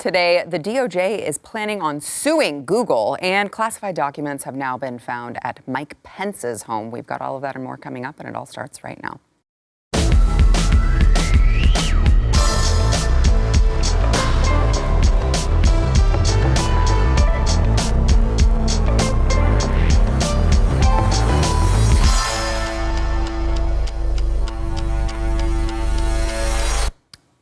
Today, the DOJ is planning on suing Google, and classified documents have now been found at Mike Pence's home. We've got all of that and more coming up, and it all starts right now.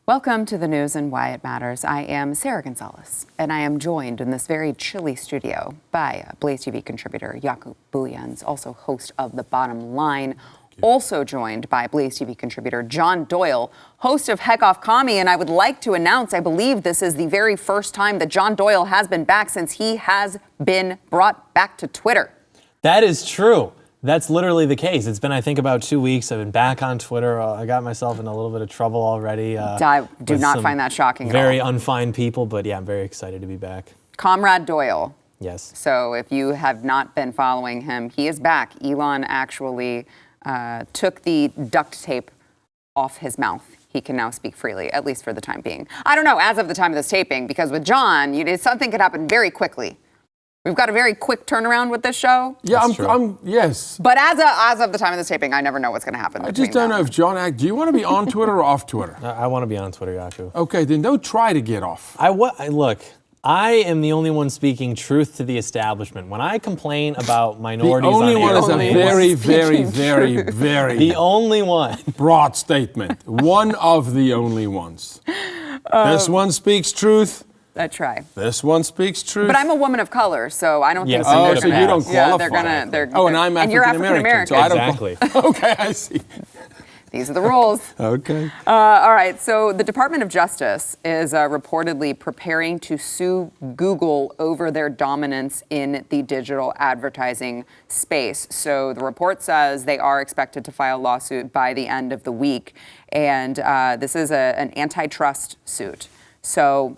Welcome to the news and why it matters. I am Sarah Gonzalez, and I am joined in this very chilly studio by BlazeTV contributor Jakub Bujans, also host of The Bottom Line, also joined by BlazeTV contributor John Doyle, host of Heck Off Commie. And I would like to announce, I believe this is the very first time that John Doyle has been back since he has been brought back to Twitter. That is true. That's literally the case. It's been, I think, about 2 weeks. I've been back on Twitter. I got myself in a little bit of trouble already. I do not find that shocking at all. Very unfine people, but yeah, I'm very excited to be back. Comrade Doyle. Yes. So if you have not been following him, he is back. Elon actually took the duct tape off his mouth. He can now speak freely, at least for the time being. I don't know, as of the time of this taping, because with John, something could happen very quickly. We've got a very quick turnaround with this show. Yeah, yes. But as of the time of this taping, I never know what's going to happen. I just don't know if John, do you want to be on Twitter or off Twitter? I want to be on Twitter, Yaku. Okay, then don't try to get off. Look, I am the only one speaking truth to the establishment. When I complain about minorities, the only one is a very the only one broad statement. One of the only ones. This one speaks truth. I try. This one speaks truth. But I'm a woman of color, so I don't think so. Oh, so you don't qualify. Yeah, and I'm African-American. So exactly. Okay, I see. These are the rules. Okay. All right. So the Department of Justice is reportedly preparing to sue Google over their dominance in the digital advertising space. So the report says they are expected to file a lawsuit by the end of the week. And this is an antitrust suit. So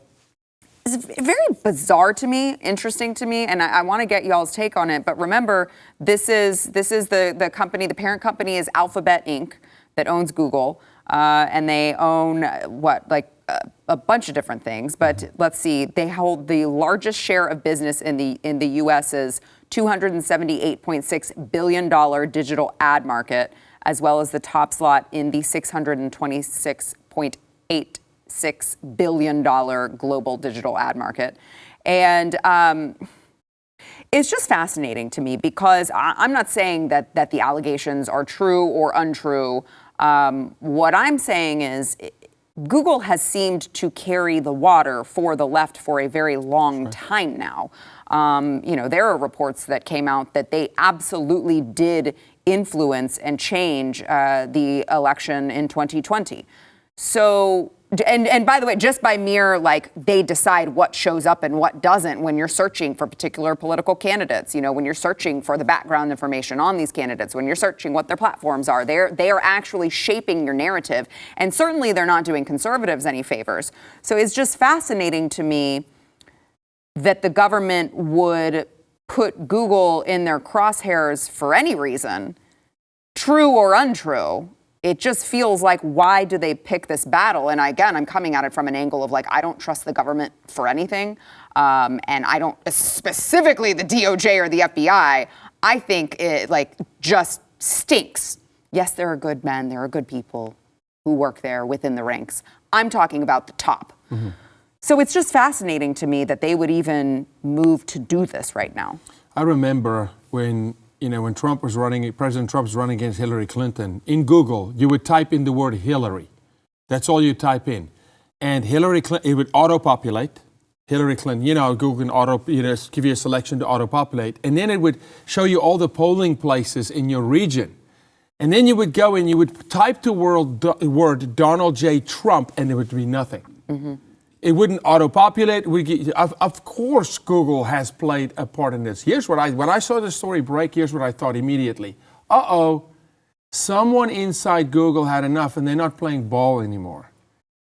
it's very bizarre to me, interesting to me, and I want to get y'all's take on it. But remember, this is the company, the parent company is Alphabet Inc. that owns Google, and they own a bunch of different things. But let's see, they hold the largest share of business in the U.S.'s $278.6 billion digital ad market, as well as the top slot in the $626.86 billion global digital ad market. And it's just fascinating to me because I'm not saying that the allegations are true or untrue. What I'm saying is Google has seemed to carry the water for the left for a very long time now. There are reports that came out that they absolutely did influence and change the election in 2020. So, and by the way, just by mere, they decide what shows up and what doesn't when you're searching for particular political candidates, when you're searching for the background information on these candidates, when you're searching what their platforms are, they are actually shaping your narrative. And certainly they're not doing conservatives any favors. So it's just fascinating to me that the government would put Google in their crosshairs for any reason, true or untrue. It just feels like, why do they pick this battle? And again, I'm coming at it from an angle of I don't trust the government for anything. And I don't, specifically the DOJ or the FBI, I think it just stinks. Yes, there are good men, there are good people who work there within the ranks. I'm talking about the top. Mm-hmm. So it's just fascinating to me that they would even move to do this right now. I remember when Trump was running, President Trump was running against Hillary Clinton, in Google, you would type in the word Hillary. That's all you type in. And Hillary Clinton, it would auto-populate. Hillary Clinton, Google can give you a selection to auto-populate. And then it would show you all the polling places in your region. And then you would go and you would type the word Donald J. Trump, and it would be nothing. Mm-hmm. It wouldn't auto-populate. Of course, Google has played a part in this. When I saw the story break, here's what I thought immediately. Someone inside Google had enough, and they're not playing ball anymore.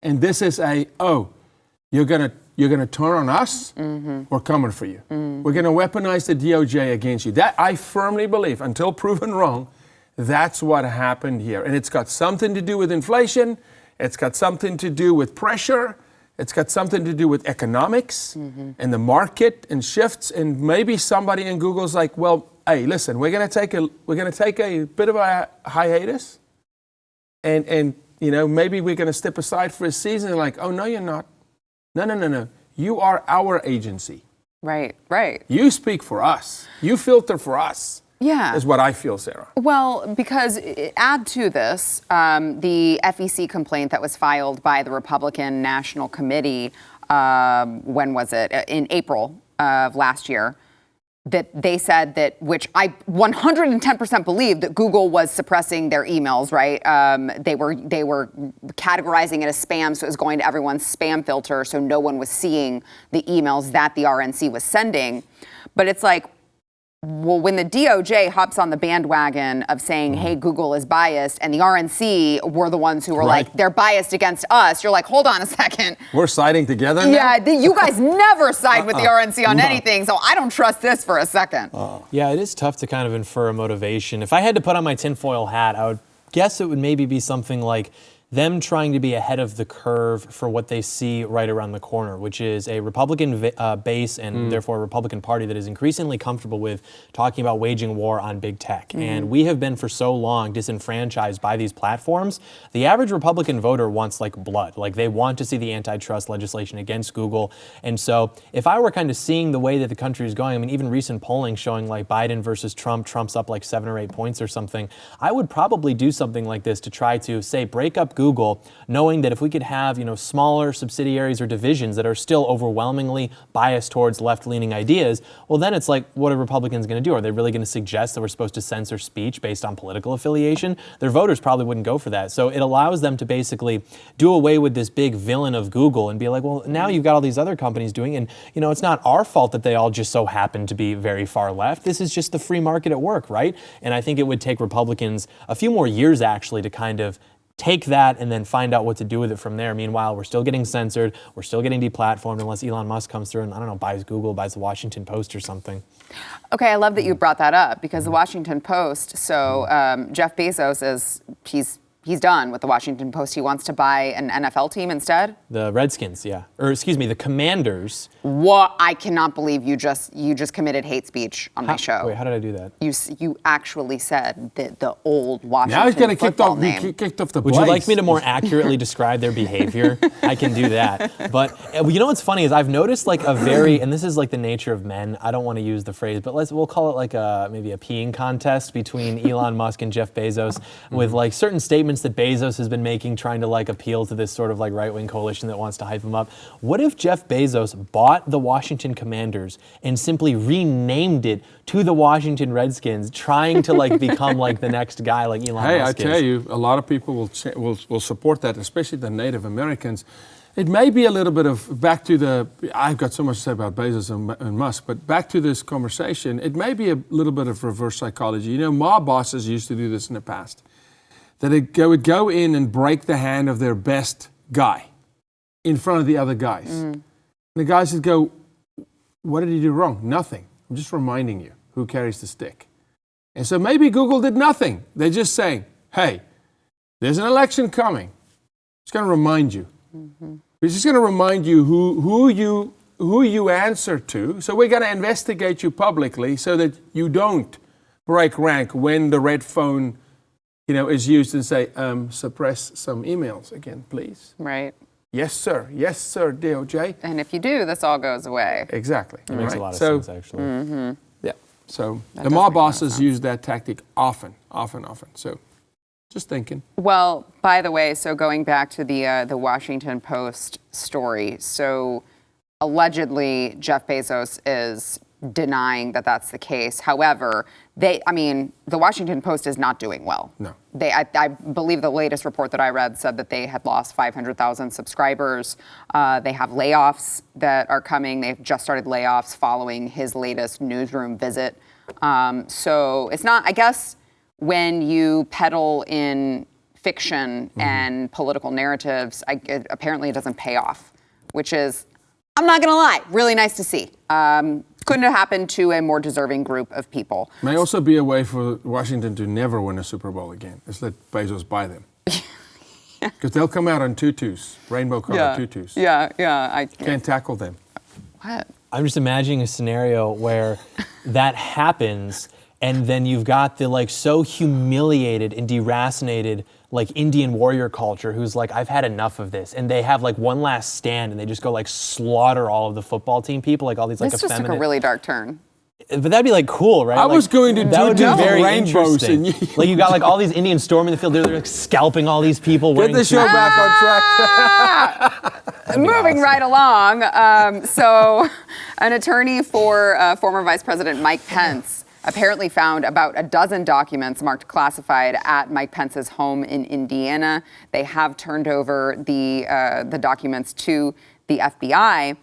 And this is you're gonna turn on us? Mm-hmm. We're coming for you. Mm-hmm. We're gonna weaponize the DOJ against you. That I firmly believe, until proven wrong, that's what happened here. And it's got something to do with inflation. It's got something to do with pressure. It's got something to do with economics and the market and shifts. And maybe somebody in Google's like, well, hey, listen, we're gonna take a bit of a hiatus, and maybe we're gonna step aside for a season. And like, oh no, you're not. No. You are our agency. Right. You speak for us. You filter for us. Yeah. Is what I feel, Sarah. Well, because add to this the FEC complaint that was filed by the Republican National Committee, when was it? In April of last year, that they said that, which I 110% believe, that Google was suppressing their emails, right? They were categorizing it as spam, so it was going to everyone's spam filter, so no one was seeing the emails that the RNC was sending. But it's like, well, when the DOJ hops on the bandwagon of saying, hey, Google is biased, and the RNC were the ones who were like, they're biased against us, you're like, hold on a second. We're siding together now? Yeah, you guys never side with the RNC on anything, so I don't trust this for a second. Yeah, it is tough to kind of infer a motivation. If I had to put on my tinfoil hat, I would guess it would maybe be something like them trying to be ahead of the curve for what they see right around the corner, which is a Republican base and therefore a Republican Party that is increasingly comfortable with talking about waging war on big tech. And we have been for so long disenfranchised by these platforms. The average Republican voter wants like blood. Like they want to see the antitrust legislation against Google. And so if I were kind of seeing the way that the country is going, I mean, even recent polling showing like Biden versus Trump, Trump's up like 7 or 8 points or something, I would probably do something like this to try to say, break up Google, knowing that if we could have, smaller subsidiaries or divisions that are still overwhelmingly biased towards left-leaning ideas, well, then it's like, what are Republicans going to do? Are they really going to suggest that we're supposed to censor speech based on political affiliation? Their voters probably wouldn't go for that. So it allows them to basically do away with this big villain of Google and be like, well, now you've got all these other companies doing it, and, it's not our fault that they all just so happen to be very far left. This is just the free market at work, right? And I think it would take Republicans a few more years, actually, to kind of take that and then find out what to do with it from there. Meanwhile, we're still getting censored. We're still getting deplatformed unless Elon Musk comes through and, I don't know, buys Google, buys the Washington Post or something. Okay, I love that you brought that up because the Washington Post, so Jeff Bezos he's done with the Washington Post. He wants to buy an NFL team instead. The Redskins, yeah. Or excuse me, the Commanders. What? I cannot believe you just committed hate speech on my show. Wait, how did I do that? You actually said the old Washington now he's getting kicked off the Would Blaze. you like me to more accurately describe their behavior? I can do that. But what's funny is I've noticed like and this is like the nature of men. I don't want to use the phrase, but we'll call it like maybe a peeing contest between Elon Musk and Jeff Bezos with like certain statements that Bezos has been making, trying to like appeal to this sort of like right-wing coalition that wants to hype him up. What if Jeff Bezos bought the Washington Commanders and simply renamed it to the Washington Redskins, trying to like become like the next guy like Elon Musk is? I tell you, a lot of people will support that, especially the Native Americans. It may be a little bit of I've got so much to say about Bezos and Musk, but back to this conversation, it may be a little bit of reverse psychology. Mob bosses used to do this in the past. That they would go in and break the hand of their best guy in front of the other guys. And the guys would go, what did he do wrong? Nothing. I'm just reminding you who carries the stick. And so maybe Google did nothing. They're just saying, hey, there's an election coming. It's going to remind you. It's just going to remind you who you answer to. So we're going to investigate you publicly so that you don't break rank when the red phone is used and say, suppress some emails again, please. Right. Yes, sir, DOJ. And if you do, this all goes away. Exactly. It makes a lot of sense, actually. Yeah. So the mob bosses use that tactic often. So just thinking. Well, by the way, so going back to the Washington Post story, so allegedly Jeff Bezos is denying that that's the case. However, the Washington Post is not doing well. No. I believe the latest report that I read said that they had lost 500,000 subscribers. They have layoffs that are coming. They've just started layoffs following his latest newsroom visit. So it's not, I guess, when you peddle in fiction and political narratives, apparently it doesn't pay off, which is, I'm not going to lie, really nice to see. Couldn't have happened to a more deserving group of people. May also be a way for Washington to never win a Super Bowl again. Just let Bezos buy them. Because they'll come out in tutus, rainbow-colored tutus. Yeah. I Can't tackle them. What? I'm just imagining a scenario where that happens, and then you've got the like so humiliated and deracinated like Indian warrior culture who's like, I've had enough of this, and they have like one last stand, and they just go like slaughter all of the football team people, like all these like This just effeminate. took a really dark turn. But that'd be like cool, right? I Like, was going to that would be do very rainbows interesting. and Like you got like all these Indians storming the field, they're like scalping all these people. Get wearing the show suits. back on track. Moving right along. So, an attorney for former Vice President Mike Pence apparently found about a dozen documents marked classified at Mike Pence's home in Indiana. They have turned over the documents to the FBI.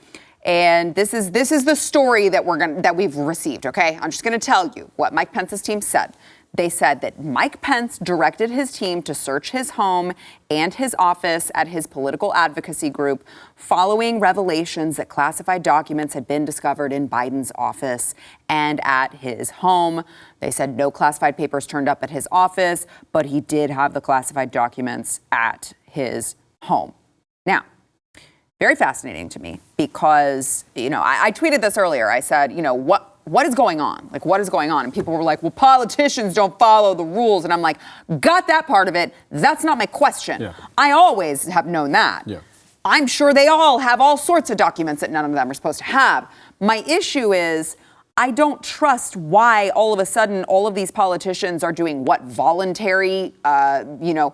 And this is the story that we've received, okay? I'm just gonna tell you what Mike Pence's team said. They said that Mike Pence directed his team to search his home and his office at his political advocacy group following revelations that classified documents had been discovered in Biden's office and at his home. They said no classified papers turned up at his office, but he did have the classified documents at his home. Now, very fascinating to me because, I tweeted this earlier. I said, what is going on? Like, what is going on? And people were like, well, politicians don't follow the rules. And I'm like, got that part of it. That's not my question. Yeah. I always have known that. Yeah. I'm sure they all have all sorts of documents that none of them are supposed to have. My issue is I don't trust why all of a sudden all of these politicians are doing what voluntary, you know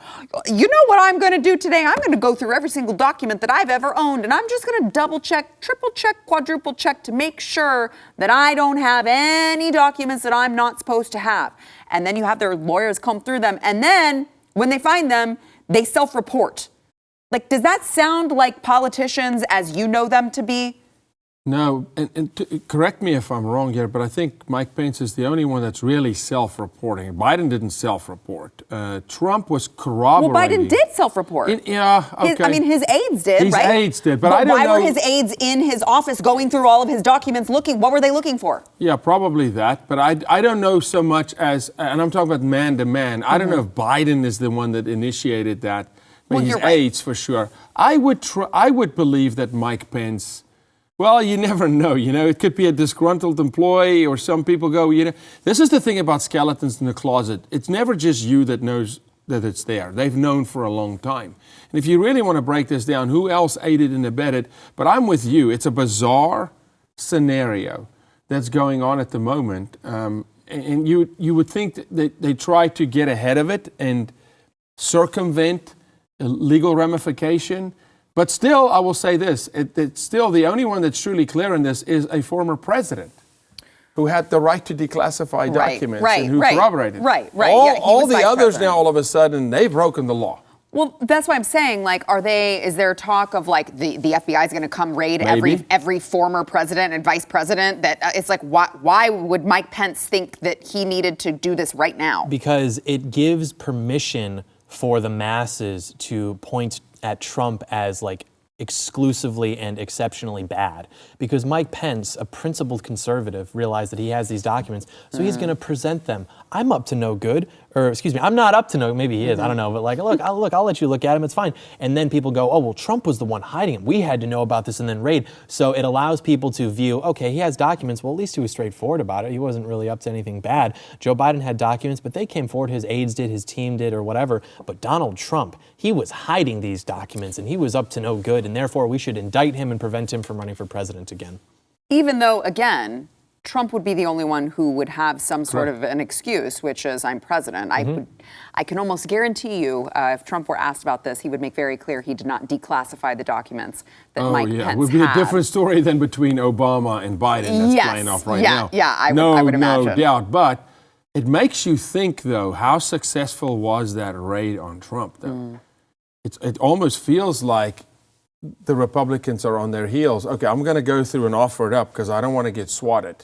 what I'm going to do today? I'm going to go through every single document that I've ever owned, and I'm just going to double check, triple check, quadruple check to make sure that I don't have any documents that I'm not supposed to have. And then you have their lawyers comb through them, and then when they find them, they self-report. Like, does that sound like politicians as you know them to be? No, and correct me if I'm wrong here, but I think Mike Pence is the only one that's really self-reporting. Biden didn't self-report. Trump was corroborating. Well, Biden did self-report. Yeah, okay. His aides did, His right? aides did, but I don't why know. were his aides in his office going through all of his documents looking? What were they looking for? Yeah, probably that. But I don't know so much as, and I'm talking about man to man. I don't know if Biden is the one that initiated that. But his aides, for sure. I would believe that Mike Pence. Well, you never know, it could be a disgruntled employee, or some people go, this is the thing about skeletons in the closet. It's never just you that knows that it's there. They've known for a long time. And if you really want to break this down, who else aided and abetted? But I'm with you. It's a bizarre scenario that's going on at the moment. And you would think that they try to get ahead of it and circumvent legal ramification. But still, I will say this, it's still the only one that's truly clear in this is a former president who had the right to declass documents and who corroborated. Right. All the others now, all of a sudden, they've broken the law. Well, that's why I'm saying, is there talk of the FBI is going to come raid every former president and vice president? That it's like, why would Mike Pence think that he needed to do this right now? Because it gives permission for the masses to point at Trump as exclusively and exceptionally bad. Because Mike Pence, a principled conservative, realized that he has these documents, so he's going to present them. I'm up to no good, or excuse me, I'm not up to no, maybe he is, I don't know, but I'll let you look at him, it's fine. And then people go, oh, well, Trump was the one hiding him. We had to know about this and then raid. So it allows people to view, okay, he has documents, well, at least he was straightforward about it. He wasn't really up to anything bad. Joe Biden had documents, but they came forward, his aides did, his team did, or whatever. But Donald Trump, he was hiding these documents and he was up to no good, and therefore we should indict him and prevent him from running for president again. Even though, again, Trump would be the only one who would have some sort of an excuse, which is, I'm president. I can almost guarantee you, if Trump were asked about this, he would make very clear he did not declassify the documents that Mike Pence had. It would be a different story than between Obama and Biden that's playing off right now. Yeah, I would imagine. No doubt. But it makes you think, though, how successful was that raid on Trump, though? It almost feels like the Republicans are on their heels. Okay, I'm going to go through and offer it up because I don't want to get swatted.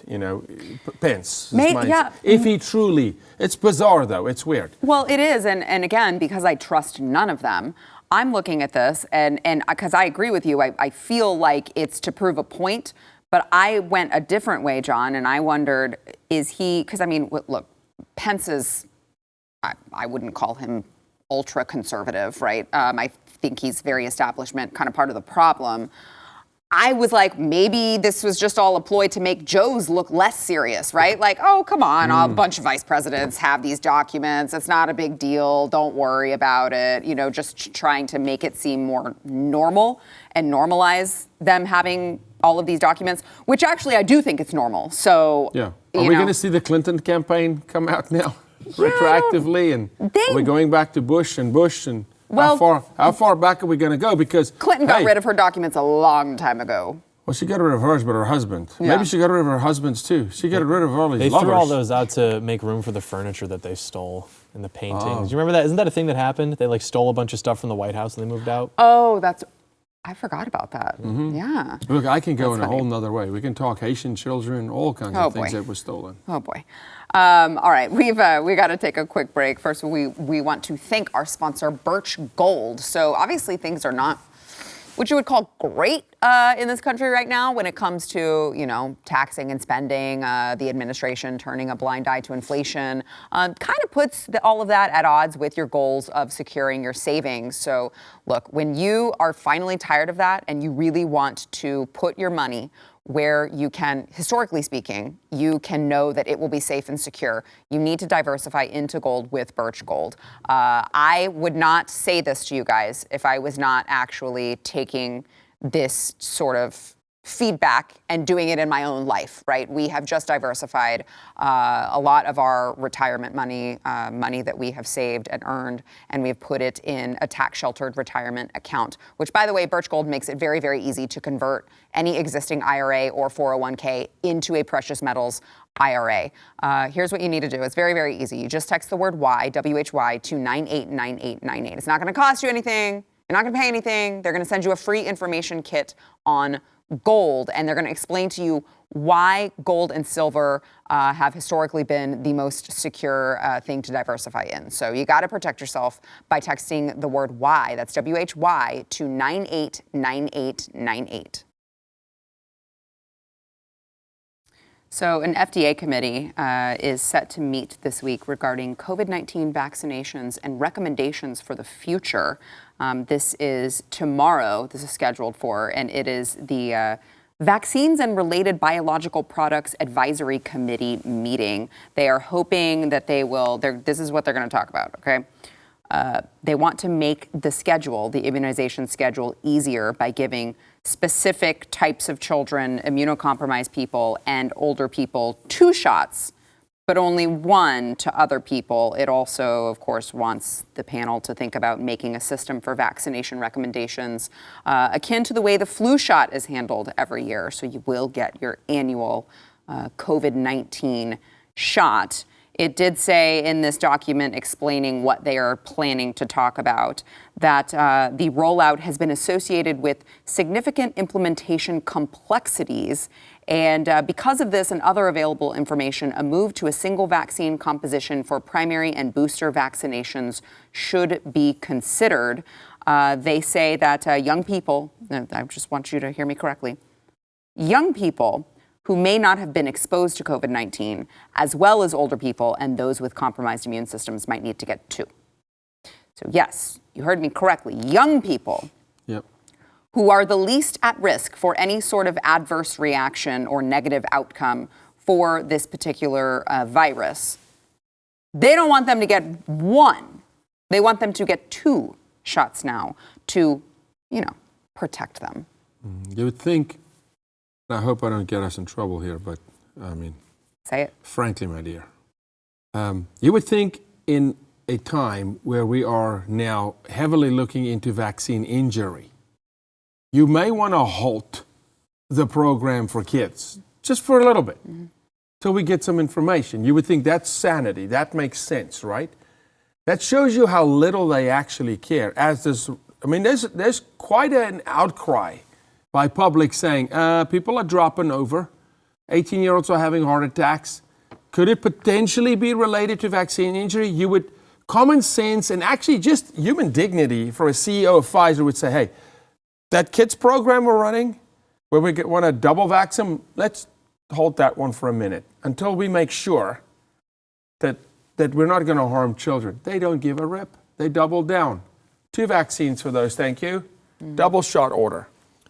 Pence. If he truly, it's bizarre though. It's weird. Well, it is, and again, because I trust none of them, I'm looking at this, and because I agree with you, I feel like it's to prove a point. But I went a different way, John, and I wondered, is he? Because look, Pence is. I wouldn't call him ultra conservative, right? I think he's very establishment, kind of part of the problem. I was like, maybe this was just all a ploy to make Joe's look less serious, right? Like, oh, come on, a bunch of vice presidents have these documents. It's not a big deal. Don't worry about it. You know, just trying to make it seem more normal and normalize them having all of these documents, which actually I do think it's normal. So, yeah. Are we going to see the Clinton campaign come out now retroactively? And are we going back to Bush and well, how far back are we going to go? Because Clinton got rid of her documents a long time ago. Well, she got rid of hers, but her husband. Yeah. Maybe she got rid of her husband's too. She got rid of all these lovers. They threw all those out to make room for the furniture that they stole and the paintings. Do you remember that? Isn't that a thing that happened? They like stole a bunch of stuff from the White House and they moved out? Oh, I forgot about that. Mm-hmm. Yeah. Look, I can go in a whole nother way. We can talk Haitian children, all kinds of things that were stolen. Oh boy. All right, we got to take a quick break. First, we want to thank our sponsor, Birch Gold. So obviously things are not what you would call great in this country right now when it comes to, you know, taxing and spending, the administration turning a blind eye to inflation, kind of puts all of that at odds with your goals of securing your savings. So look, when you are finally tired of that and you really want to put your money where you can, historically speaking, you can know that it will be safe and secure, you need to diversify into gold with Birch Gold. I would not say this to you guys if I was not actually taking this sort of feedback and doing it in my own life, right? We have just diversified a lot of our retirement money, money that we have saved and earned, and we've put it in a tax-sheltered retirement account, which, by the way, Birch Gold makes it very, very easy to convert any existing IRA or 401k into a precious metals IRA. Here's what you need to do. It's very, very easy. You just text the word Y, W-H-Y, to 989898. It's not going to cost you anything. You're not going to pay anything. They're going to send you a free information kit on gold, and they're going to explain to you why gold and silver have historically been the most secure thing to diversify in. So you got to protect yourself by texting the word Y, that's W-H-Y, to 989898. So an FDA committee is set to meet this week regarding COVID-19 vaccinations and recommendations for the future. This is tomorrow, this is scheduled for, and it is the Vaccines and Related Biological Products Advisory Committee meeting. They are hoping that this is what they're going to talk about, okay? They want to make the schedule, the immunization schedule, easier by giving specific types of children, immunocompromised people, and older people 2 shots, but only 1 to other people. It also, of course, wants the panel to think about making a system for vaccination recommendations akin to the way the flu shot is handled every year. So you will get your annual COVID-19 shot. It did say in this document explaining what they are planning to talk about that the rollout has been associated with significant implementation complexities. And because of this and other available information, a move to a single vaccine composition for primary and booster vaccinations should be considered. They say that young people, I just want you to hear me correctly, young people who may not have been exposed to COVID-19, as well as older people and those with compromised immune systems, might need to get 2. So yes, you heard me correctly. Young people who are the least at risk for any sort of adverse reaction or negative outcome for this particular virus, they don't want them to get 1. They want them to get 2 shots now to, protect them. You would think, I hope I don't get us in trouble here, but say it. Frankly, my dear, you would think in a time where we are now heavily looking into vaccine injury, you may want to halt the program for kids just for a little bit till we get some information. You would think that's sanity. That makes sense, right? That shows you how little they actually care. There's quite an outcry by public saying, people are dropping over. 18-year-olds are having heart attacks. Could it potentially be related to vaccine injury? Common sense and actually just human dignity for a CEO of Pfizer would say, hey, that kids program we're running, where we want to double vax them, let's hold that one for a minute until we make sure that we're not going to harm children. They don't give a rip. They doubled down. 2 vaccines for those, thank you. Double shot order.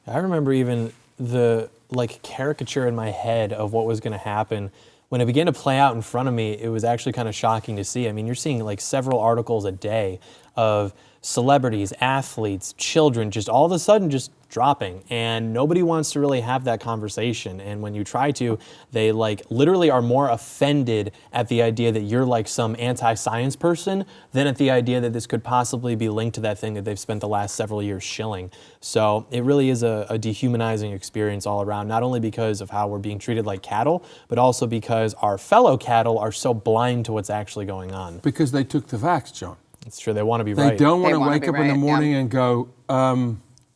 I remember even the caricature in my head of what was going to happen. When it began to play out in front of me, it was actually kind of shocking to see. I mean, you're seeing like several articles a day of celebrities, athletes, children, just all of a sudden just dropping, and nobody wants to really have that conversation. And when you try to, they like literally are more offended at the idea that you're like some anti-science person than at the idea that this could possibly be linked to that thing that they've spent the last several years shilling. So it really is a dehumanizing experience all around, not only because of how we're being treated like cattle, but also because our fellow cattle are so blind to what's actually going on. Because they took the vax, John. It's true, they want to be They right. don't want to wanna wake be up in the right, morning yeah. and go,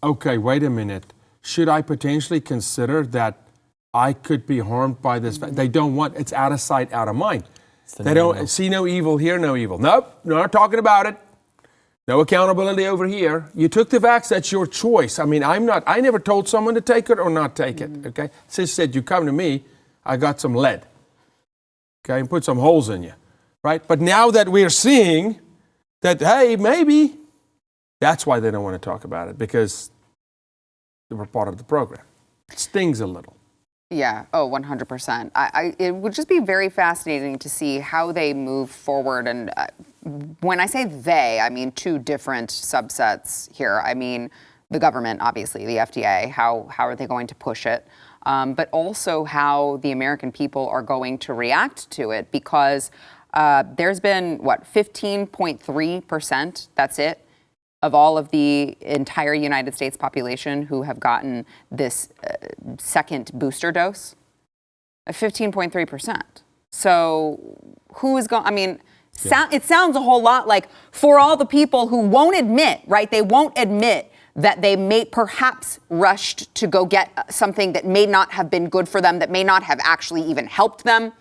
okay, wait a minute. Should I potentially consider that I could be harmed by this? They don't want, it's out of sight, out of mind. They don't see no evil, hear no evil. Nope, not talking about it. No accountability over here. You took the vax, that's your choice. I mean, I never told someone to take it or not take it, okay? Just said, you come to me, I got some lead, okay, and put some holes in you, right? But now that we're seeing that, hey, maybe, that's why they don't want to talk about it, because they were part of the program. It stings a little. Yeah, 100%. It would just be very fascinating to see how they move forward. And when I say they, I mean 2 different subsets here. I mean the government, obviously, the FDA. How are they going to push it? But also how the American people are going to react to it, because there's been, 15.3%, that's it, of all of the entire United States population who have gotten this second booster dose. 15.3%. So who is going, I mean, it sounds a whole lot like for all the people who won't admit, right? They won't admit that they may perhaps rushed to go get something that may not have been good for them, that may not have actually even helped them.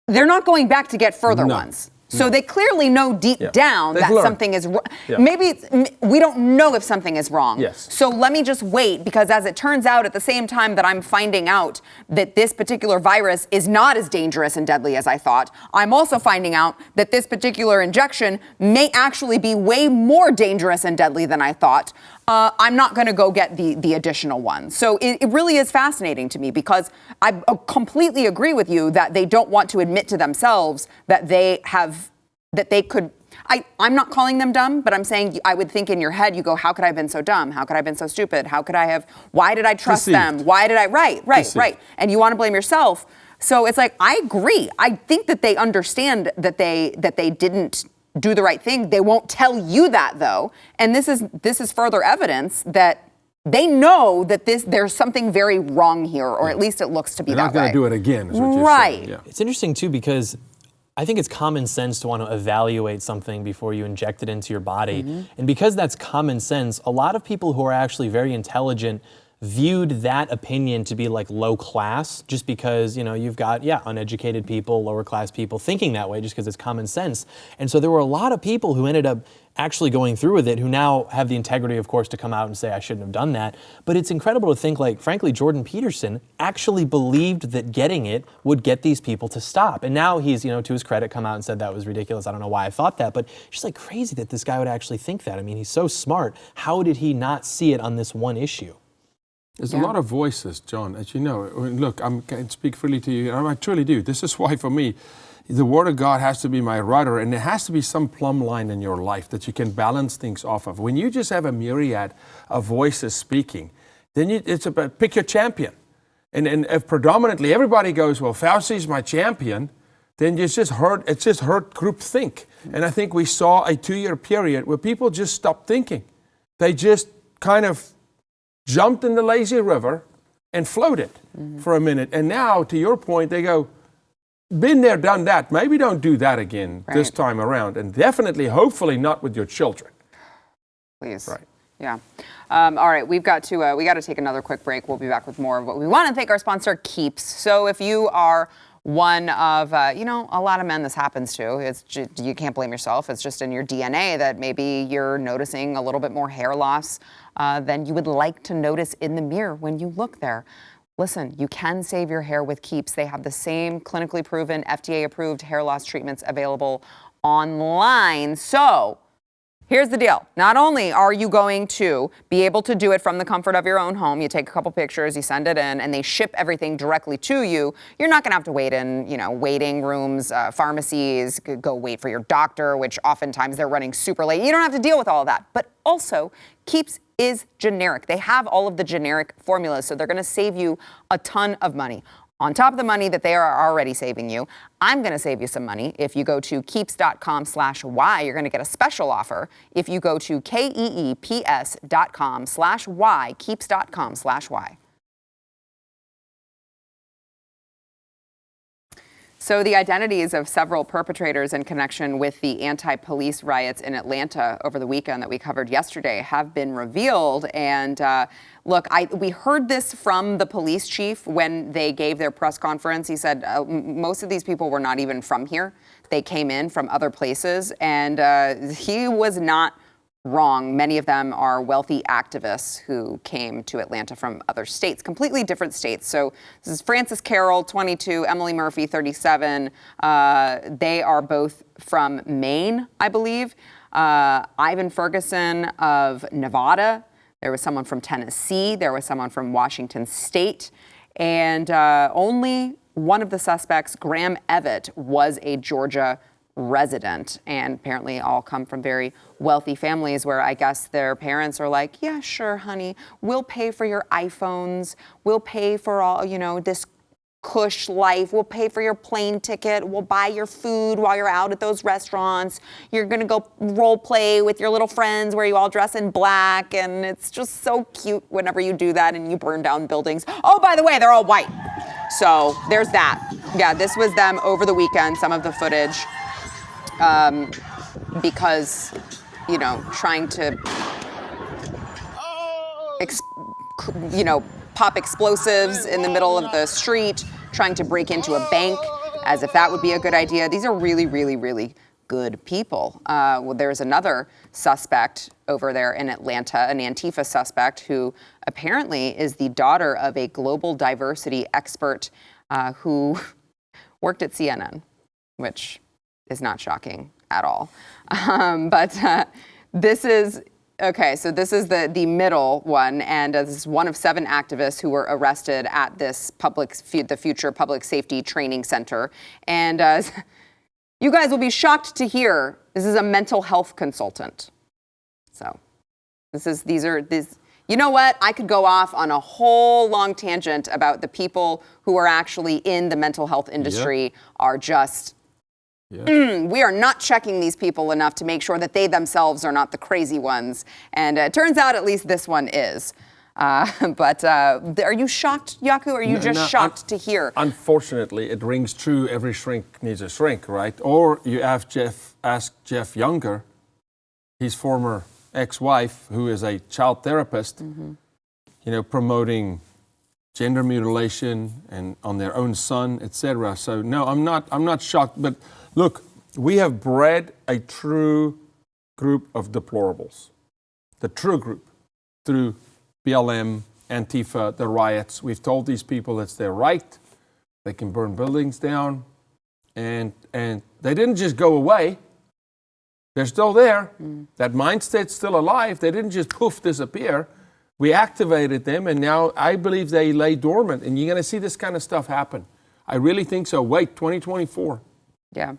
They're not going back to get further ones. So they clearly know deep down that something is wrong. Maybe we don't know if something is wrong. Yes. So let me just wait, because as it turns out, at the same time that I'm finding out that this particular virus is not as dangerous and deadly as I thought, I'm also finding out that this particular injection may actually be way more dangerous and deadly than I thought. I'm not going to go get the additional one. So it really is fascinating to me, because I completely agree with you that they don't want to admit to themselves that they could. I'm not calling them dumb, but I'm saying I would think in your head, you go, how could I have been so dumb? How could I have been so stupid? Why did I trust them? Why did I, right. And you want to blame yourself. So it's like, I agree. I think that they understand that they didn't do the right thing. They won't tell you that, though. And this is further evidence that they know that there's something very wrong here, or at least it looks to be that way. They're not going to do it again, is what you're right. saying. Yeah. It's interesting, too, because I think it's common sense to want to evaluate something before you inject it into your body. And because that's common sense, a lot of people who are actually very intelligent viewed that opinion to be like low class, just because, you've got, uneducated people, lower class people thinking that way just because it's common sense. And so there were a lot of people who ended up actually going through with it, who now have the integrity, of course, to come out and say, I shouldn't have done that. But it's incredible to think, like, frankly, Jordan Peterson actually believed that getting it would get these people to stop. And now he's, to his credit, come out and said that was ridiculous. I don't know why I thought that, but it's just like crazy that this guy would actually think that. I mean, he's so smart. How did he not see it on this one issue? There's a lot of voices, John, as you know. Look, I can speak freely to you, and I truly do. This is why, for me, the Word of God has to be my rudder, and there has to be some plumb line in your life that you can balance things off of. When you just have a myriad of voices speaking, then it's about pick your champion. And if predominantly everybody goes, well, Fauci's my champion, then it's just hurt groupthink. And I think we saw a 2-year period where people just stopped thinking. They just kind of jumped in the lazy river and floated for a minute. And now, to your point, they go, been there, done that. Maybe don't do that again this time around. And definitely, hopefully, not with your children. Please. Right. Yeah. All right. We got to take another quick break. We'll be back with more of what we want to thank our sponsor, Keeps. So if you are one of, a lot of men this happens to, it's just, you can't blame yourself. It's just in your DNA that maybe you're noticing a little bit more hair loss than you would like to notice in the mirror when you look there. Listen, you can save your hair with Keeps. They have the same clinically proven, FDA-approved hair loss treatments available online. So here's the deal. Not only are you going to be able to do it from the comfort of your own home, you take a couple pictures, you send it in, and they ship everything directly to you. You're not going to have to wait in, waiting rooms, pharmacies, go wait for your doctor, which oftentimes they're running super late. You don't have to deal with all of that. But also, Keeps is generic. They have all of the generic formulas, so they're going to save you a ton of money. On top of the money that they are already saving you, I'm going to save you some money. If you go to keeps.com/Y, you're going to get a special offer. If you go to keeps.com/Y, keeps.com/Y. So the identities of several perpetrators in connection with the anti-police riots in Atlanta over the weekend that we covered yesterday have been revealed. And look, we heard this from the police chief when they gave their press conference. He said most of these people were not even from here. They came in from other places. And he was not wrong. Many of them are wealthy activists who came to Atlanta from other states, completely different states. So this is Francis Carroll, 22, Emily Murphy, 37. They are both from Maine, I believe. Ivan Ferguson of Nevada. There was someone from Tennessee. There was someone from Washington State. And only one of the suspects, Graham Evett, was a Georgia resident, and apparently all come from very wealthy families where I guess their parents are like, yeah, sure, honey, we'll pay for your iPhones. We'll pay for all, this cush life. We'll pay for your plane ticket. We'll buy your food while you're out at those restaurants. You're going to go role play with your little friends where you all dress in black. And it's just so cute whenever you do that and you burn down buildings. Oh, by the way, they're all white. So there's that. Yeah, this was them over the weekend, some of the footage. Because, trying to, pop explosives in the middle of the street, trying to break into a bank, as if that would be a good idea. These are really, really, really good people. There's another suspect over there in Atlanta, an Antifa suspect who apparently is the daughter of a global diversity expert who worked at CNN, which is not shocking at all. But this is, okay, so this is the middle one, and this is one of 7 activists who were arrested at this the Future Public Safety Training Center. And you guys will be shocked to hear this is a mental health consultant. So you know what? I could go off on a whole long tangent about the people who are actually in the mental health industry are just we are not checking these people enough to make sure that they themselves are not the crazy ones. And it turns out at least this one is. But are you shocked, Yaku? Or are you shocked to hear? Unfortunately, it rings true. Every shrink needs a shrink, right? Or you ask Jeff Younger, his former ex-wife, who is a child therapist, promoting gender mutilation and on their own son, etc. So no, I'm not shocked. But look, we have bred a true group of deplorables, the true group, through BLM, Antifa, the riots. We've told these people it's their right. They can burn buildings down, and they didn't just go away. They're still there. That mindset's still alive. They didn't just poof disappear. We activated them, and now I believe they lay dormant, and you're going to see this kind of stuff happen. I really think so. Wait, 2024. Yeah.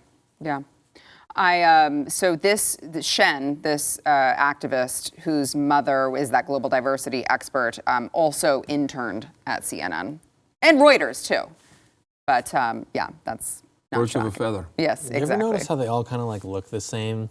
So this Shen, this activist whose mother is that global diversity expert, also interned at CNN and Reuters too. But that's not Birds shocking. of a feather. Yes, You exactly. ever notice how they all kind of look the same?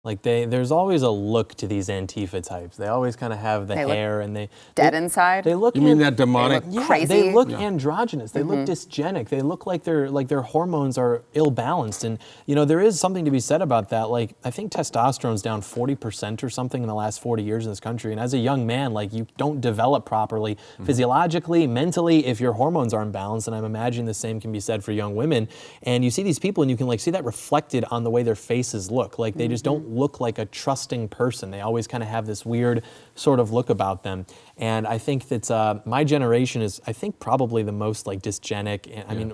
Like there's always a look to these Antifa types. They always kind of have the hair and they dead inside. They look. You mean that demonic? Crazy? They look androgynous. They look dysgenic. They look like their hormones are ill balanced. And there is something to be said about that. Like I think testosterone's down 40% or something in the last 40 years in this country. And as a young man, you don't develop properly physiologically, mentally if your hormones aren't balanced. And I'm imagining the same can be said for young women. And you see these people and you can see that reflected on the way their faces look. Like they just don't look like a trusting person. They always kind of have this weird sort of look about them. And I think that my generation is, I think, probably the most dysgenic. And I mean,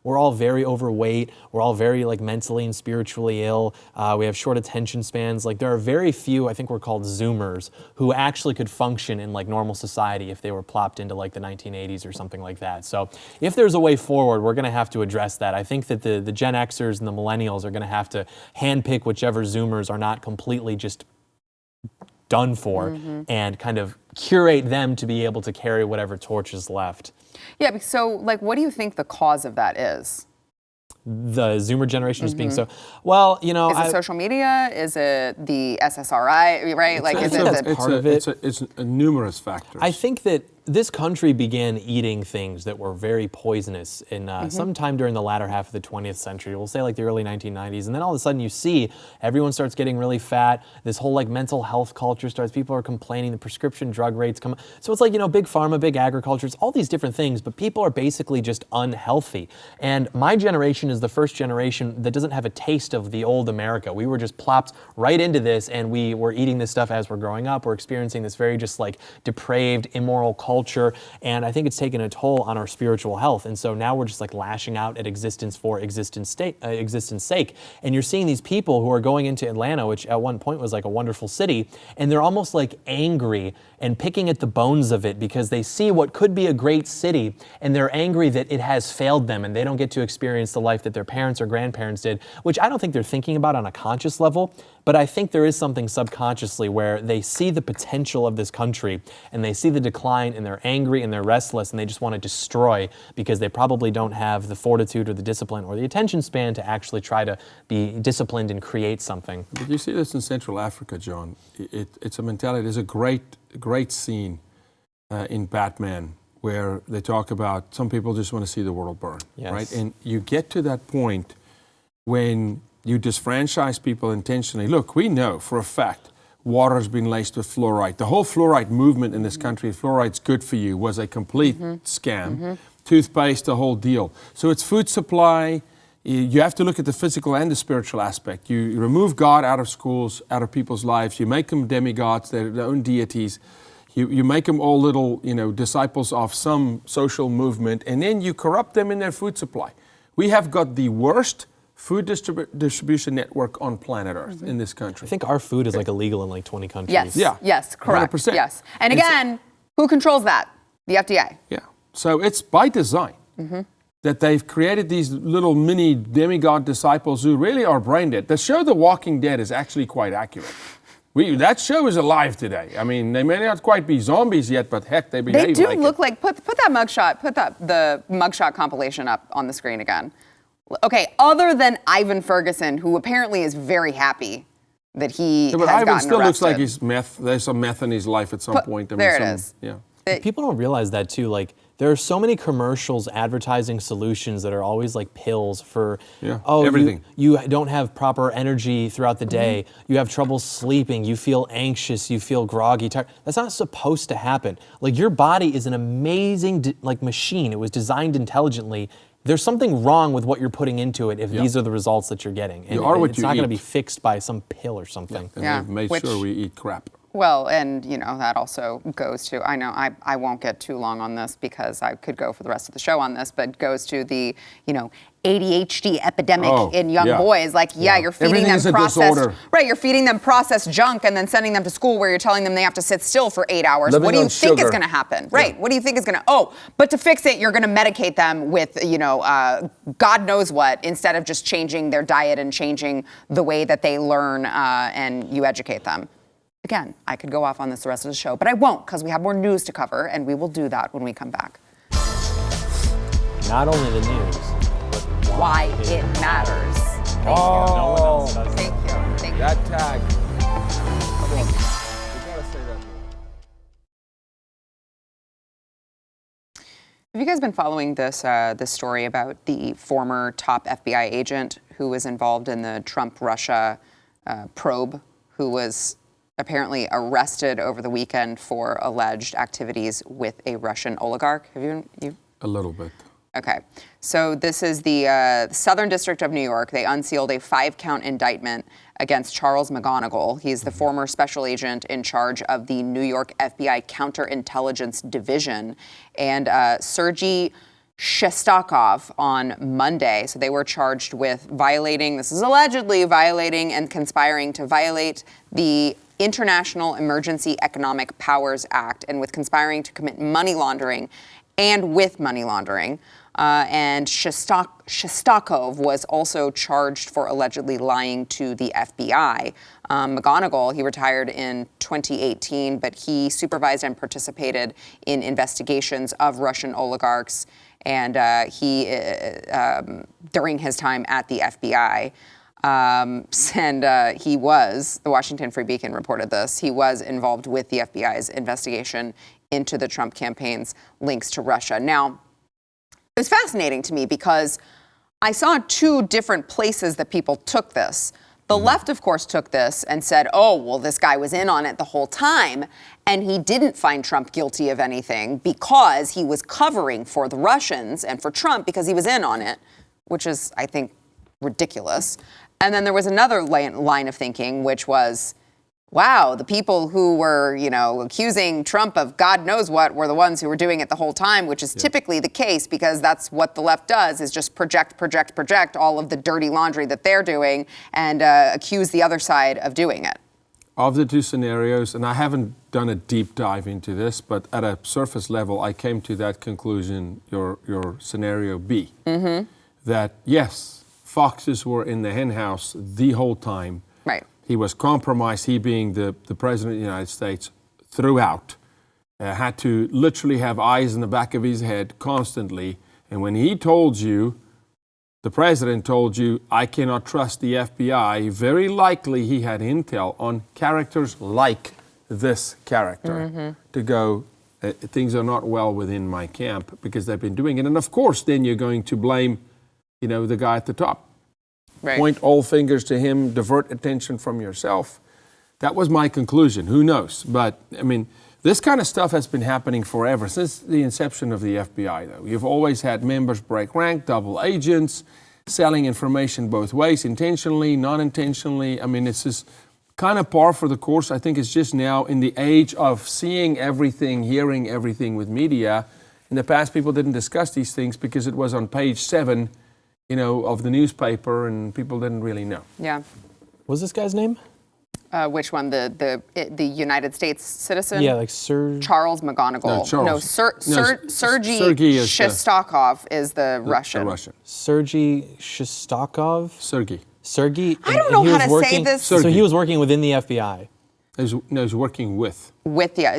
we're all very overweight. We're all very like mentally and spiritually ill. We have short attention spans. Like there are very few, I think we're called Zoomers, who actually could function in like normal society if they were plopped into like the 1980s or something like that. So if there's a way forward, we're going to have to address that. I think that the Gen Xers and the millennials are going to have to handpick whichever Zoomers are not completely just done for and kind of curate them to be able to carry whatever torch is left. Yeah, so like, what do you think the cause of that is? The Zoomer generation is being so, well, you know. Is it social media? Is it the SSRI, right? Like, is it part of it? It's numerous factors. I think that this country began eating things that were very poisonous in sometime during the latter half of the 20th century. We'll say like the early 1990s. And then all of a sudden you see everyone starts getting really fat. This whole like mental health culture starts. People are complaining. The prescription drug rates come. So it's like, you know, big pharma, big agriculture. It's all these different things. But people are basically just unhealthy. And my generation is the first generation that doesn't have a taste of the old America. We were just plopped right into this. And we were eating this stuff as we're growing up. We're experiencing this very just like depraved, immoral culture. And I think it's taken a toll on our spiritual health. And so now we're just like lashing out at existence for existence sake. And you're seeing these people who are going into Atlanta, which at one point was like a wonderful city, and they're almost like angry and picking at the bones of it because they see what could be a great city and they're angry that it has failed them and they don't get to experience the life that their parents or grandparents did, which I don't think they're thinking about on a conscious level. But I think there is something subconsciously where they see the potential of this country and they see the decline and they're angry and they're restless and they just want to destroy because they probably don't have the fortitude or the discipline or the attention span to actually try to be disciplined and create something. But you see this in Central Africa, John. It's a mentality. There's a great scene in Batman where they talk about some people just want to see the world burn, right? And you get to that point when you disfranchise people intentionally. Look, we know for a fact water's been laced with fluoride. The whole fluoride movement in this country, fluoride's good for you, was a complete scam. Toothpaste, the whole deal. So it's food supply. You have to look at the physical and the spiritual aspect. You remove God out of schools, out of people's lives. You make them demigods, their own deities. You make them all little, disciples of some social movement, and then you corrupt them in their food supply. We have got the worst food distribution network on planet Earth in this country. I think our food is like illegal in like 20 countries. Yes. Yeah. Yes. Correct. 100%. Yes. And again, who controls that? The FDA. Yeah. So it's by design that they've created these little mini demigod disciples who really are brain dead. The show The Walking Dead is actually quite accurate. That show is alive today. I mean, they may not quite be zombies yet, but heck, they behave like They do look like, put that mugshot, the mugshot compilation up on the screen again. Okay, other than Ivan Ferguson, who apparently is very happy that he has but Ivan gotten still arrested. looks like he's meth. There's some meth in his life at some point. There it is. Yeah. People don't realize that too. Like there are so many commercials advertising solutions that are always like pills for, everything. You don't have proper energy throughout the day. You have trouble sleeping. You feel anxious. You feel groggy, tired. That's not supposed to happen. Like your body is an amazing machine. It was designed intelligently. There's something wrong with what you're putting into it if these are the results that you're getting. And it's not going to be fixed by some pill or something. And they've made sure we eat crap. Well, and that also goes to, I know I won't get too long on this because I could go for the rest of the show on this, but goes to the, ADHD epidemic in young boys. Like, you're feeding them processed, right? You're feeding them processed junk and then sending them to school where you're telling them they have to sit still for 8 hours. Living what do you on think sugar. is going to happen? Right? What do you think is going to? But to fix it, you're going to medicate them with, God knows what, instead of just changing their diet and changing the way that they learn and you educate them. Again, I could go off on this the rest of the show, but I won't because we have more news to cover, and we will do that when we come back. Not only the news, but why it matters. No one else does. Thank you. Thank you. That tag. Come on. We gotta say that more. Have you guys been following this story about the former top FBI agent who was involved in the Trump-Russia probe, who was apparently arrested over the weekend for alleged activities with a Russian oligarch? Have you? A little bit. Okay. So this is the Southern District of New York. They unsealed a 5-count indictment against Charles McGonigal. He's the former special agent in charge of the New York FBI Counterintelligence Division. And Sergey Sirkov on Monday. So they were charged with allegedly violating and conspiring to violate the International Emergency Economic Powers Act and with conspiring to commit money laundering and with money laundering. And Sirkov was also charged for allegedly lying to the FBI. McGonigal, he retired in 2018, but he supervised and participated in investigations of Russian oligarchs. And during his time at the FBI, he was, the Washington Free Beacon reported this, he was involved with the FBI's investigation into the Trump campaign's links to Russia. Now, it was fascinating to me because I saw two different places that people took this. The left, of course, took this and said, oh, well, this guy was in on it the whole time, and he didn't find Trump guilty of anything because he was covering for the Russians and for Trump because he was in on it, which is, I think, ridiculous. And then there was another line of thinking, which was, wow, the people who were, accusing Trump of God knows what were the ones who were doing it the whole time, which is typically the case because that's what the left does, is just project all of the dirty laundry that they're doing and accuse the other side of doing it. Of the two scenarios, and I haven't done a deep dive into this, but at a surface level, I came to that conclusion, your scenario B, that yes, foxes were in the hen house the whole time. Right. He was compromised, he being the President of the United States, throughout. Had to literally have eyes in the back of his head constantly. And when he told you, the President told you, I cannot trust the FBI, very likely he had intel on characters like this character to go, things are not well within my camp because they've been doing it. And of course, then you're going to blame, the guy at the top. Right. Point all fingers to him, divert attention from yourself. That was my conclusion. Who knows? But, this kind of stuff has been happening forever, since the inception of the FBI, though. You've always had members break rank, double agents, selling information both ways, intentionally, non-intentionally. It's just kind of par for the course. I think it's just now in the age of seeing everything, hearing everything with media. In the past, people didn't discuss these things because it was on page 7 of the newspaper, and people didn't really know. Yeah. What was this guy's name? Which one? The United States citizen? Yeah, like Charles McGonigal. No, Sergey Sirkov is the Russian. Sergey Sirkov? Sergey. I don't know how to say this. So he was working within the FBI. He was working with.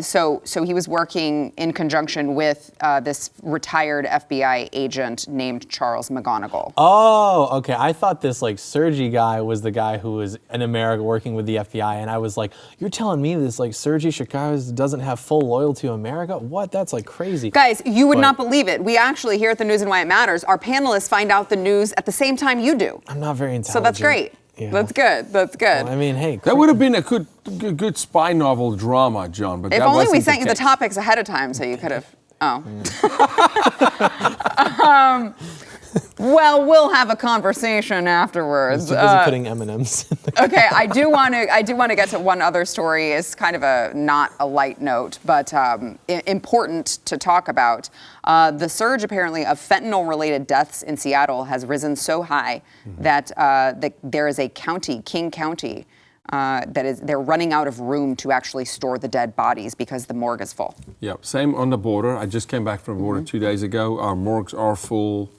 So he was working in conjunction with this retired FBI agent named Charles McGonigal. Oh, okay. I thought this Sergey guy was the guy who was in America working with the FBI, and I was like, you're telling me this Sergey Sirkov doesn't have full loyalty to America? What? That's crazy. Guys, you would not believe it. We actually here at the News and Why It Matters, our panelists find out the news at the same time you do. I'm not very intelligent. So that's great. Yeah. That's good. Well, hey. That would have been a good spy novel drama, John. But if only we sent you the topics ahead of time so you could have. Oh. Well, we'll have a conversation afterwards. He's too busy putting M&Ms in the Okay, I do want to get to one other story. It's kind of not a light note, but important to talk about. The surge apparently of fentanyl-related deaths in Seattle has risen so high that there is a county, King County, they're running out of room to actually store the dead bodies because the morgue is full. Yeah, same on the border. I just came back from the border 2 days ago. Our morgues are full.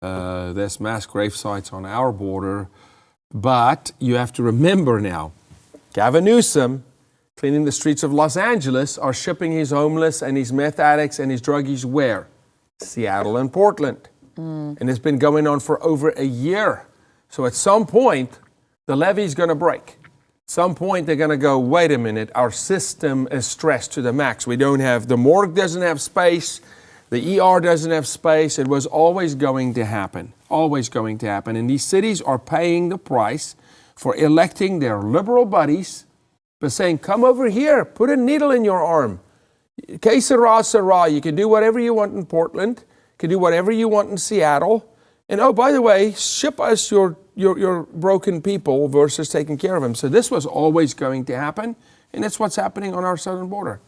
There's mass grave sites on our border. But you have to remember now, Gavin Newsom, cleaning the streets of Los Angeles, are shipping his homeless and his meth addicts and his druggies where? Seattle and Portland. And it's been going on for over a year. So at some point, the levee's going to break. At some point, they're going to go, wait a minute, our system is stressed to the max. The morgue doesn't have space. The ER doesn't have space. It was always going to happen. Always going to happen. And these cities are paying the price for electing their liberal buddies by saying, come over here, put a needle in your arm. Que sera, sera. You can do whatever you want in Portland. You can do whatever you want in Seattle. And oh, by the way, ship us your broken people versus taking care of them. So this was always going to happen. And that's what's happening on our southern border.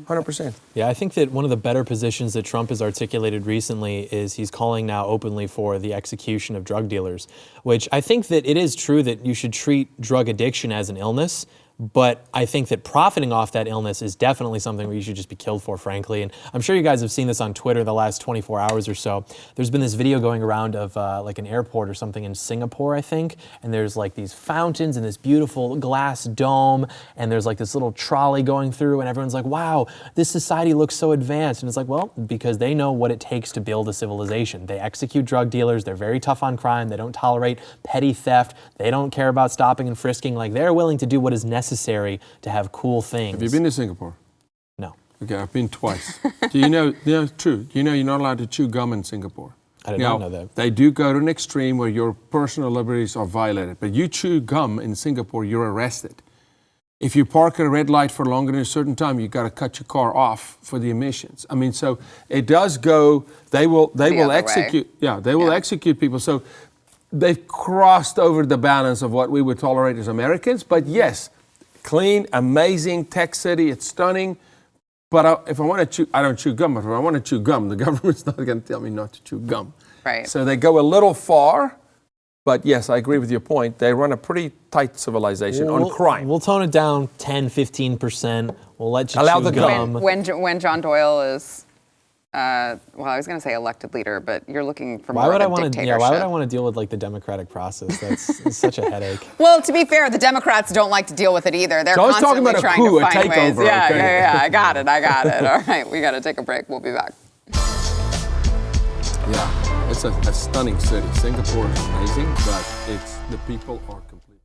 100%. Yeah, I think that one of the better positions that Trump has articulated recently is he's calling now openly for the execution of drug dealers, which I think that it is true that you should treat drug addiction as an illness. But I think that profiting off that illness is definitely something where you should just be killed for, frankly. And I'm sure you guys have seen this on Twitter the last 24 hours or so. There's been this video going around of like an airport or something in Singapore, I think. And there's like these fountains and this beautiful glass dome. And there's like this little trolley going through. And everyone's like, wow, this society looks so advanced. And it's like, well, because they know what it takes to build a civilization. They execute drug dealers. They're very tough on crime. They don't tolerate petty theft. They don't care about stopping and frisking. Like, they're willing to do what is necessary to have cool things. Have you been to Singapore? No. Okay, I've been twice. Do you know, true, do you know you're not allowed to chew gum in Singapore? I did not know that. They do go to an extreme where your personal liberties are violated. But you chew gum in Singapore, you're arrested. If you park at a red light for longer than a certain time, you've got to cut your car off for the emissions. I mean, so it does go, they will execute, execute people. So they've crossed over the balance of what we would tolerate as Americans. But yes, clean, amazing, tech city, it's stunning. But if I want to chew, I don't chew gum. But if I want to chew gum, the government's not going to tell me not to chew gum. Right. So they go a little far. But yes, I agree with your point. They run a pretty tight civilization on crime. We'll tone it down 10, 15%. We'll let you allow chew the gum. When John Doyle is, well, I was going to say elected leader, but you're looking for more of a dictatorship. Yeah, why would I want to deal with like the democratic process? It's such a headache. Well, to be fair, the Democrats don't like to deal with it either. They're John's constantly talking about a trying coup, to find a takeover, ways. Yeah, okay. yeah. I got it. All right, we got to take a break. We'll be back. Yeah, it's a stunning city. Singapore is amazing, but the people are completely.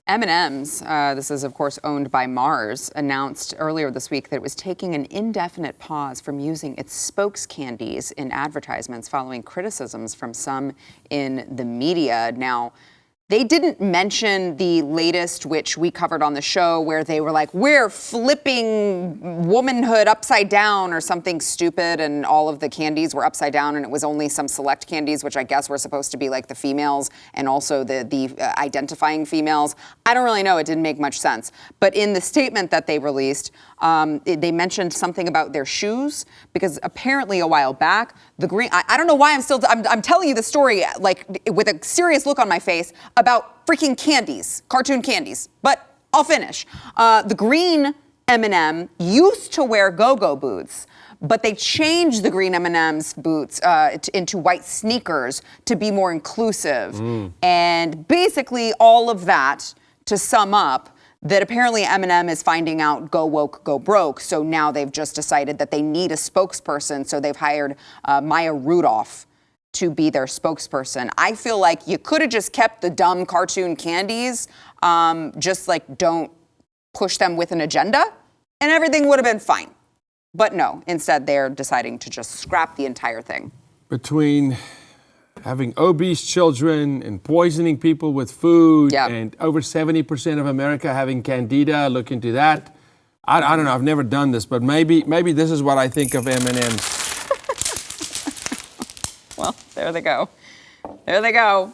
M&M's, this is of course owned by Mars, announced earlier this week that it was taking an indefinite pause from using its spokes candies in advertisements following criticisms from some in the media. Now, they didn't mention the latest, which we covered on the show, where they were like, we're flipping womanhood upside down or something stupid, and all of the candies were upside down, and it was only some select candies, which I guess were supposed to be like the females and also the identifying females. I don't really know. It didn't make much sense. But in the statement that they released, they mentioned something about their shoes, because apparently a while back, the green, I don't know why I'm telling you the story like with a serious look on my face about freaking candies, cartoon candies, but I'll finish. The green M&M used to wear go-go boots, but they changed the green M&M's boots into white sneakers to be more inclusive. And basically all of that, to sum up, that apparently M&M is finding out go woke, go broke. So now they've just decided that they need a spokesperson. So they've hired Maya Rudolph to be their spokesperson. I feel like you could have just kept the dumb cartoon candies, just like don't push them with an agenda, and everything would have been fine. But no, instead they're deciding to just scrap the entire thing. Between having obese children and poisoning people with food, and over 70% of America having candida, look into that. I don't know, I've never done this, but maybe this is what I think of M&M's. Well, there they go. There they go.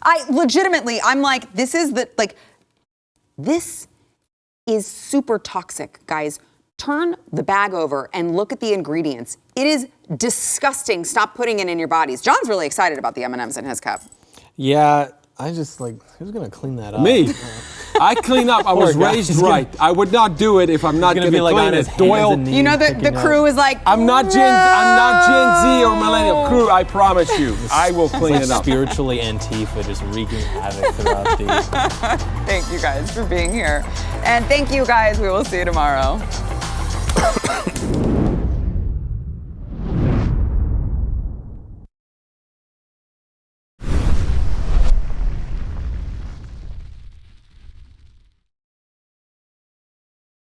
I'm like, this is super toxic, guys. Turn the bag over and look at the ingredients. It is disgusting. Stop putting it in your bodies. John's really excited about the M&Ms in his cup. Yeah, I just like, who's going to clean that up? Me. I clean up. I was raised right. I would not do it if I'm not going to clean it. Doyle, you know, the crew is like, I'm not Gen Z or millennial. Crew, I promise you, I will clean it up. Spiritually Antifa, just wreaking havoc throughout the... Thank you guys for being here. And thank you guys. We will see you tomorrow.